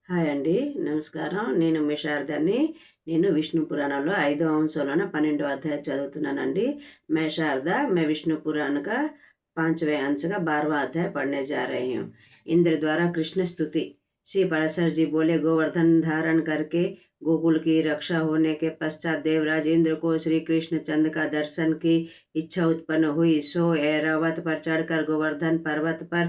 Hi అండి. నమస్కారం. నేను మీ శారదని. నేను విష్ణు పురాణంలో 5వ అంశంలోన 12వ अध्याय चదువుతున్నానండి. मैं शारदा मैं विष्णु पुराण का 5वें अंश का 12वां अध्याय पढ़ने जा रही हूँ। इंद्र द्वारा कृष्ण स्तुति। श्री पराशर जी बोले, गोवर्धन धारण करके गोकुल की रक्षा होने के पश्चात देवराज इंद्र को श्री कृष्ण चंद्र का दर्शन की इच्छा उत्पन्न हुई। सो ऐरावत पर चढ़कर गोवर्धन पर्वत पर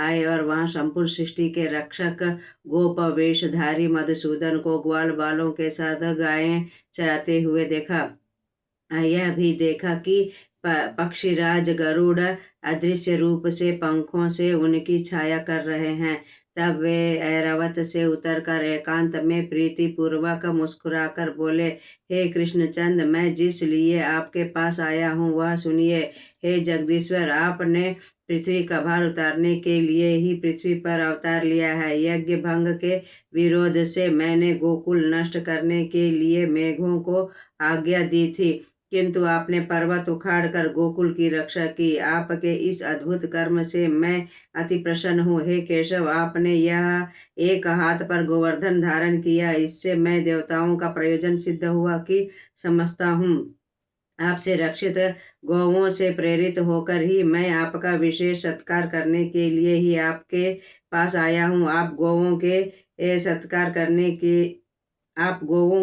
आए और वहां संपूर्ण सृष्टि के रक्षक गोप वेशधारी मधुसूदन को ग्वाल बालों के साथ गायें चराते हुए देखा। यह भी देखा कि पक्षीराज गरुड़ अदृश्य रूप से पंखों से उनकी छाया कर रहे हैं। तब वे ऐरावत से उतरकर एकांत में प्रीति पूर्वक मुस्कुराकर बोले, हे कृष्णचंद, मैं जिस लिए आपके पास आया हूँ वह सुनिए। हे जगदीश्वर, आपने पृथ्वी का भार उतारने के लिए ही पृथ्वी पर अवतार लिया है। यज्ञ भंग के विरोध से मैंने गोकुल नष्ट करने के लिए मेघों को आज्ञा दी थी, किंतु आपने पर्वत उखाड़कर गोकुल की रक्षा की। आपके इस अद्भुत कर्म से मैं अति प्रसन्न हूँ। हे केशव, आपने यह एक हाथ पर गोवर्धन धारण किया, इससे मैं देवताओं का प्रयोजन सिद्ध हुआ कि समझता हूँ। आपसे रक्षित गौओं से प्रेरित होकर ही मैं आपका विशेष सत्कार करने के लिए ही आपके पास आया हूँ। आप गौओं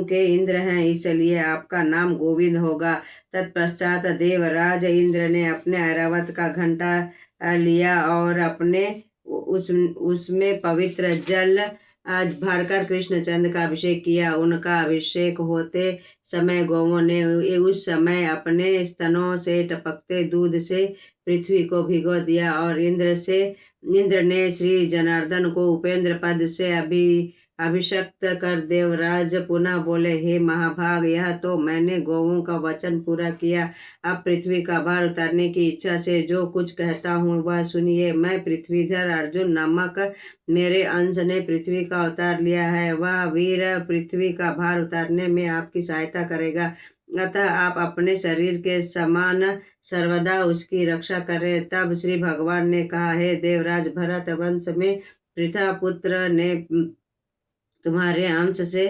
के इंद्र हैं, इसलिए आपका नाम गोविंद होगा। तत्पश्चात देवराज इंद्र ने अपने ऐरावत का घंटा लिया और अपने उसमें पवित्र जल भरकर कृष्णचंद का अभिषेक किया। उनका अभिषेक होते समय गौओं ने उस समय अपने स्तनों से टपकते दूध से पृथ्वी को भिगो दिया और इंद्र ने श्री जनार्दन को उपेंद्र पद से अभिषक्त कर देवराज पुनः बोले, हे महाभाग, यह तो मैंने गौओं का वचन पूरा किया। अब पृथ्वी का भार उतारने की इच्छा से जो कुछ कहता हूँ वह सुनिए। मैं पृथ्वीधर अर्जुन नामक मेरे अंश ने पृथ्वी का अवतार लिया है। वह वीर पृथ्वी का भार उतारने में आपकी सहायता करेगा, अतः आप अपने शरीर के समान सर्वदा उसकी रक्षा करें। तब श्री भगवान ने कहा, हे देवराज, भरत वंश में पृथा पुत्र ने तुम्हारे अंश से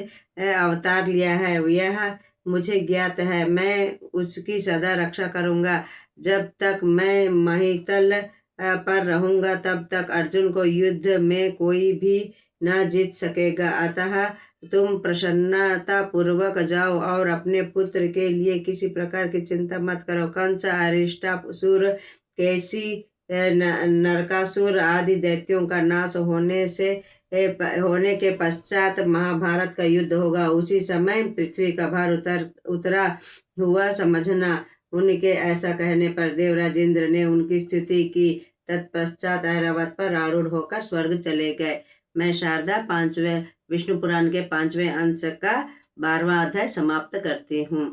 अवतार लिया है, यह मुझे ज्ञात है। मैं उसकी सदा रक्षा करूंगा। जब तक मैं महितल पर रहूंगा तब तक अर्जुन को युद्ध में कोई भी न जीत सकेगा। अतः तुम प्रसन्नता पूर्वक जाओ और अपने पुत्र के लिए किसी प्रकार की चिंता मत करो। कंस, अरिष्टासुर, कैसी, नरकासुर आदि दैत्यों का नाश होने के पश्चात महाभारत का युद्ध होगा। उसी समय पृथ्वी का भार उतरा हुआ समझना। उनके ऐसा कहने पर देवराज इंद्र ने उनकी स्तुति की। तत्पश्चात ऐरावत पर आरूढ़ होकर स्वर्ग चले गए। मैं शारदा 5वें विष्णु पुराण के 5वें अंश का 12वां अध्याय समाप्त करती हूँ।